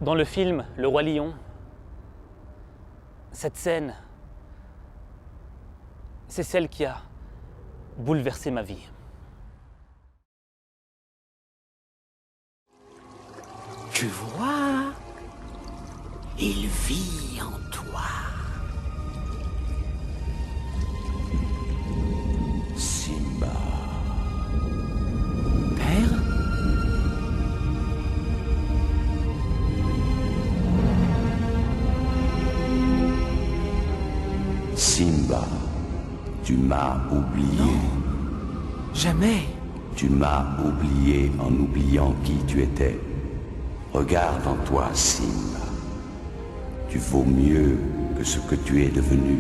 Dans le film Le Roi Lion, cette scène, c'est celle qui a bouleversé ma vie. Tu vois, il vit en toi. Simba. Père? Simba, tu m'as oublié. Non, jamais. Tu m'as oublié en oubliant qui tu étais. Regarde en toi, Simba. Tu vaux mieux que ce que tu es devenu.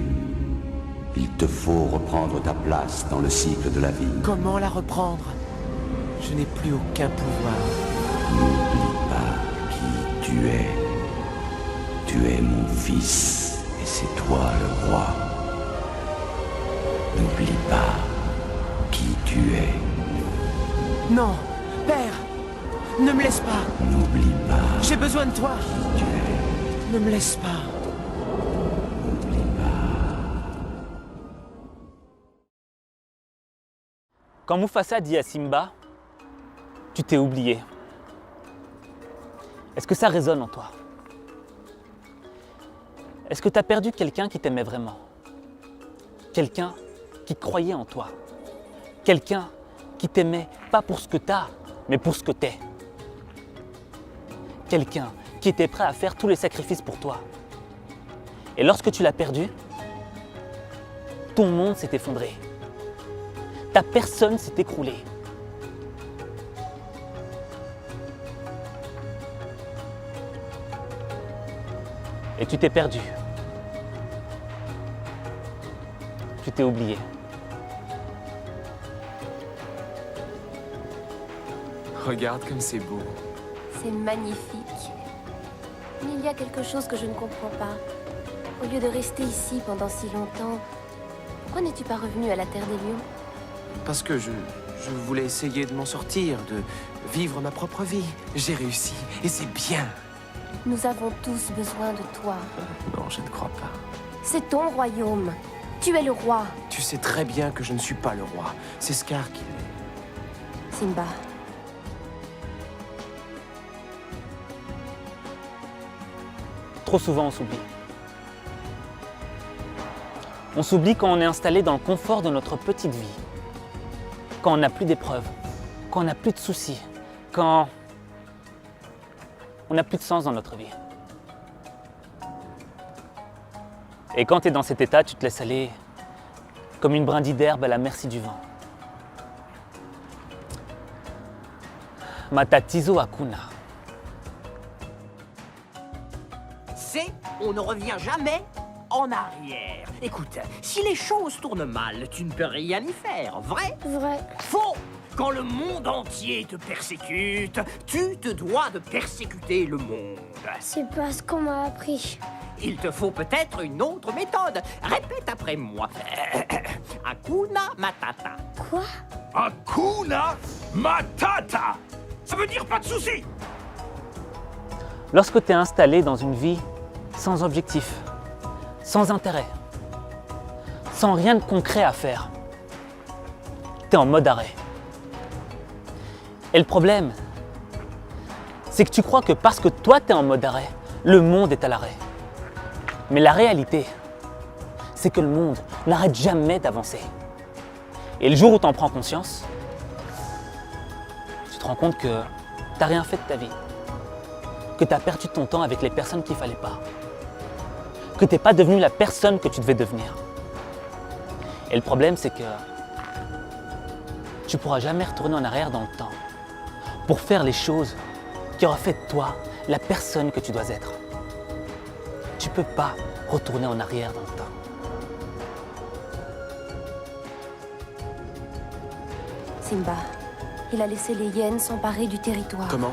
Il te faut reprendre ta place dans le cycle de la vie. Comment la reprendre? Je n'ai plus aucun pouvoir. N'oublie pas qui tu es. Tu es mon fils et c'est toi le roi. N'oublie pas qui tu es. Non, Père, ne me laisse pas. N'oublie pas J'ai besoin de toi. qui tu es. Ne me laisse pas. N'oublie pas. Quand Mufasa dit à Simba, tu t'es oublié, est-ce que ça résonne en toi? Est-ce que tu as perdu quelqu'un qui t'aimait vraiment? Quelqu'un qui croyait en toi? Quelqu'un qui t'aimait pas pour ce que tu as, mais pour ce que tu es? Quelqu'un qui était prêt à faire tous les sacrifices pour toi. Et lorsque tu l'as perdu, ton monde s'est effondré. Ta personne s'est écroulée. Et tu t'es perdu. Tu t'es oublié. Regarde comme c'est beau. C'est magnifique. Mais il y a quelque chose que je ne comprends pas. Au lieu de rester ici pendant si longtemps, pourquoi n'es-tu pas revenu à la Terre des Lions? Parce que je voulais essayer de m'en sortir, de vivre ma propre vie. J'ai réussi, et c'est bien. Nous avons tous besoin de toi. Non, je ne crois pas. C'est ton royaume. Tu es le roi. Tu sais très bien que je ne suis pas le roi. C'est Scar qui l'est. Simba. Trop souvent, on s'oublie. On s'oublie quand on est installé dans le confort de notre petite vie. Quand on n'a plus d'épreuves, quand on n'a plus de soucis, quand on n'a plus de sens dans notre vie. Et quand tu es dans cet état, tu te laisses aller comme une brindille d'herbe à la merci du vent. Matatizo Hakuna. C'est on ne revient jamais en arrière. Écoute, si les choses tournent mal, tu ne peux rien y faire, vrai? Vrai. Faux! Quand le monde entier te persécute, tu te dois de persécuter le monde. C'est pas ce qu'on m'a appris. Il te faut peut-être une autre méthode. Répète après moi. Hakuna Matata. Quoi? Hakuna Matata. Ça veut dire pas de soucis. Lorsque tu es installé dans une vie sans objectif, sans intérêt, sans rien de concret à faire, tu es en mode arrêt. Et le problème, c'est que tu crois que parce que toi tu es en mode arrêt, le monde est à l'arrêt. Mais la réalité, c'est que le monde n'arrête jamais d'avancer. Et le jour où tu en prends conscience, tu te rends compte que tu n'as rien fait de ta vie. Que tu as perdu ton temps avec les personnes qu'il ne fallait pas. Que tu n'es pas devenu la personne que tu devais devenir. Et le problème, c'est que tu ne pourras jamais retourner en arrière dans le temps pour faire les choses qui auraient fait de toi la personne que tu dois être. Tu ne peux pas retourner en arrière dans le temps. Simba, il a laissé les hyènes s'emparer du territoire. Comment?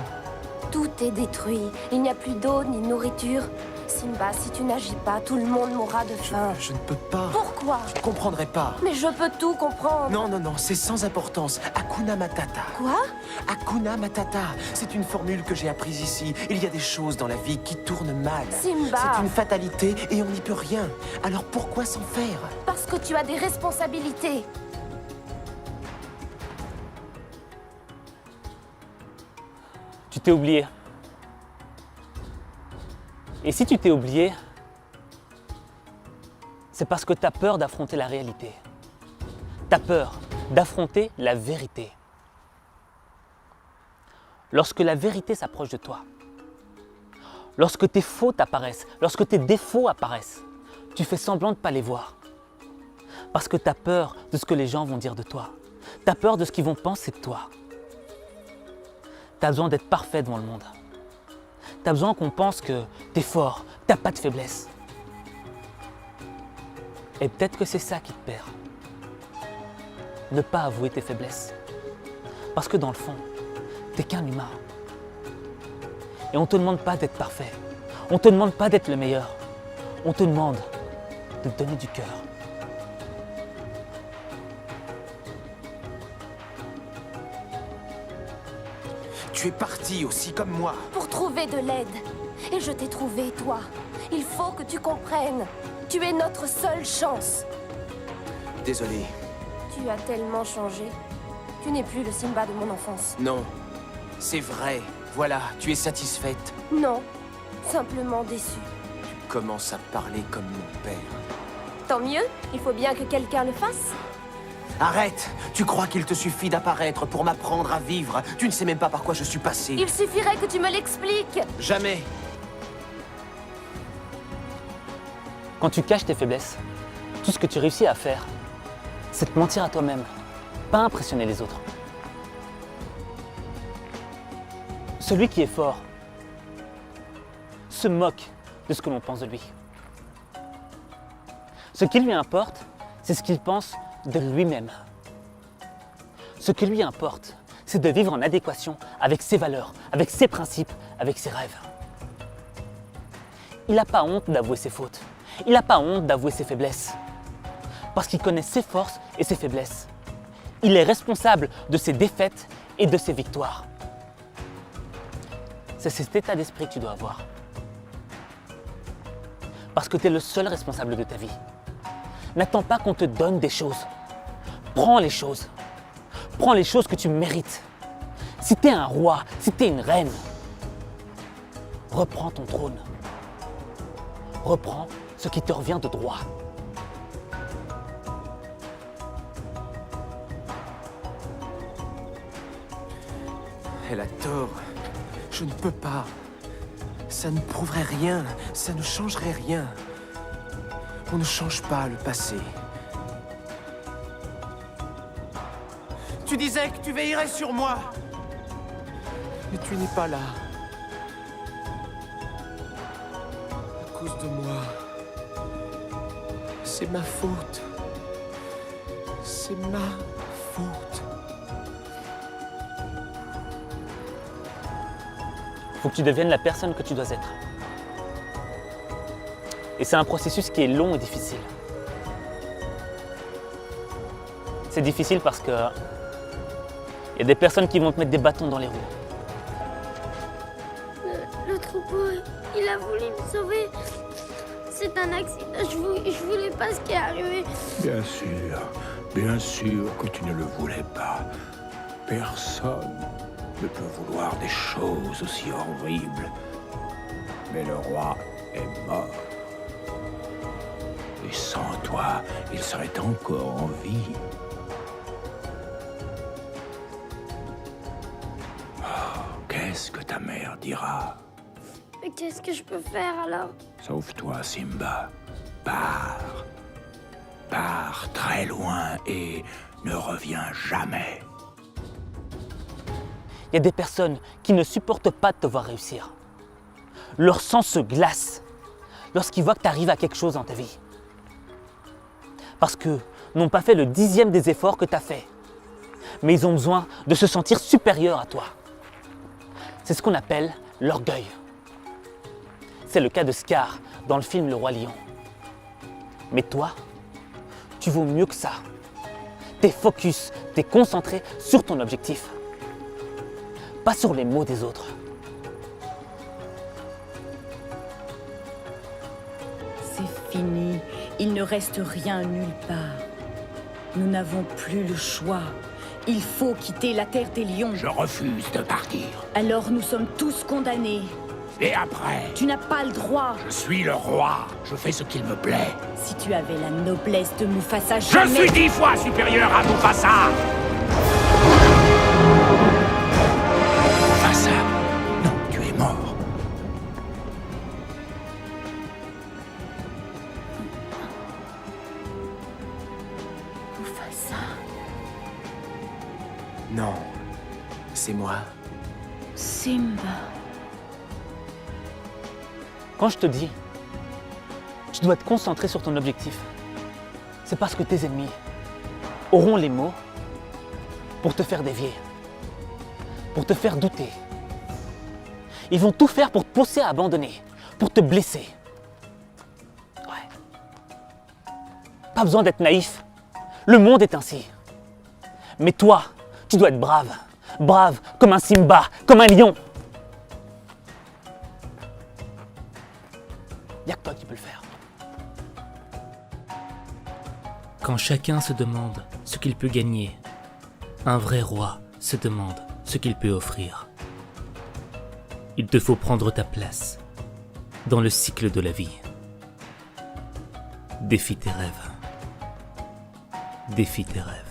Tout est détruit. Il n'y a plus d'eau ni de nourriture. Simba, si tu n'agis pas, tout le monde mourra de faim. Je ne peux pas. Pourquoi? Je ne comprendrai pas. Mais je peux tout comprendre. Non, non, non, c'est sans importance. Hakuna Matata. Quoi? Hakuna Matata. C'est une formule que j'ai apprise ici. Il y a des choses dans la vie qui tournent mal. Simba. C'est une fatalité et on n'y peut rien. Alors pourquoi s'en faire? Parce que tu as des responsabilités. Tu t'es oublié. Et si tu t'es oublié, c'est parce que tu as peur d'affronter la réalité. Tu as peur d'affronter la vérité. Lorsque la vérité s'approche de toi, lorsque tes fautes apparaissent, lorsque tes défauts apparaissent, tu fais semblant de ne pas les voir. Parce que tu as peur de ce que les gens vont dire de toi. Tu as peur de ce qu'ils vont penser de toi. Tu as besoin d'être parfait devant le monde. Tu as besoin qu'on pense que tu es fort, tu n'as pas de faiblesse. Et peut-être que c'est ça qui te perd. Ne pas avouer tes faiblesses. Parce que dans le fond, tu n'es qu'un humain. Et on ne te demande pas d'être parfait. On ne te demande pas d'être le meilleur. On te demande de te donner du cœur. Tu es parti aussi comme moi. Pour trouver de l'aide. Et je t'ai trouvé, toi. Il faut que tu comprennes. Tu es notre seule chance. Désolé. Tu as tellement changé. Tu n'es plus le Simba de mon enfance. Non. C'est vrai. Voilà, tu es satisfaite. Non, simplement déçue. Tu commences à parler comme mon père. Tant mieux, il faut bien que quelqu'un le fasse. Arrête! Tu crois qu'il te suffit d'apparaître pour m'apprendre à vivre? Tu ne sais même pas par quoi je suis passé. Il suffirait que tu me l'expliques. Jamais! Quand tu caches tes faiblesses, tout ce que tu réussis à faire, c'est te mentir à toi-même, pas impressionner les autres. Celui qui est fort se moque de ce que l'on pense de lui. Ce qui lui importe, c'est ce qu'il pense de lui-même. Ce qui lui importe, c'est de vivre en adéquation avec ses valeurs, avec ses principes, avec ses rêves. Il n'a pas honte d'avouer ses fautes. Il n'a pas honte d'avouer ses faiblesses. Parce qu'il connaît ses forces et ses faiblesses. Il est responsable de ses défaites et de ses victoires. C'est cet état d'esprit que tu dois avoir. Parce que tu es le seul responsable de ta vie. N'attends pas qu'on te donne des choses. Prends les choses. Prends les choses que tu mérites. Si tu es un roi, si tu es une reine, reprends ton trône. Reprends ce qui te revient de droit. Elle a tort. Je ne peux pas. Ça ne prouverait rien. Ça ne changerait rien. On ne change pas le passé. Tu disais que tu veillerais sur moi. Mais tu n'es pas là. À cause de moi. C'est ma faute. C'est ma faute. Faut que tu deviennes la personne que tu dois être. Et c'est un processus qui est long et difficile. C'est difficile parce que il y a des personnes qui vont te mettre des bâtons dans les roues. Le troupeau, il a voulu me sauver. C'est un accident. Je voulais pas ce qui est arrivé. Bien sûr que tu ne le voulais pas. Personne ne peut vouloir des choses aussi horribles. Mais le roi est mort. Et sans toi, il serait encore en vie. Oh, qu'est-ce que ta mère dira? Mais qu'est-ce que je peux faire alors? Sauve-toi, Simba. Pars. Pars très loin et ne reviens jamais. Il y a des personnes qui ne supportent pas de te voir réussir. Leur sang se glace lorsqu'ils voient que tu arrives à quelque chose dans ta vie. Parce qu'ils n'ont pas fait le 10e des efforts que tu as fait. Mais ils ont besoin de se sentir supérieurs à toi. C'est ce qu'on appelle l'orgueil. C'est le cas de Scar dans le film Le Roi Lion. Mais toi, tu vaux mieux que ça. T'es focus, t'es concentré sur ton objectif. Pas sur les mots des autres. C'est fini. Il ne reste rien nulle part. Nous n'avons plus le choix. Il faut quitter la terre des lions. Je refuse de partir. Alors nous sommes tous condamnés. Et après, Tu n'as pas le droit. je suis le roi. Je fais ce qu'il me plaît. Si tu avais la noblesse de Mufasa, Je jamais... suis 10 fois supérieur à Mufasa. Mufasa, non, tu es mort. Mufasa. Non, c'est moi. Simba. Quand je te dis, tu dois te concentrer sur ton objectif, c'est parce que tes ennemis auront les mots pour te faire dévier, pour te faire douter. Ils vont tout faire pour te pousser à abandonner, pour te blesser. Ouais. Pas besoin d'être naïf. Le monde est ainsi. Mais toi, tu dois être brave. Brave comme un Simba, comme un lion. Il n'y a que toi qui peux le faire. Quand chacun se demande ce qu'il peut gagner, un vrai roi se demande ce qu'il peut offrir. Il te faut prendre ta place dans le cycle de la vie. Défie tes rêves. Défie tes rêves.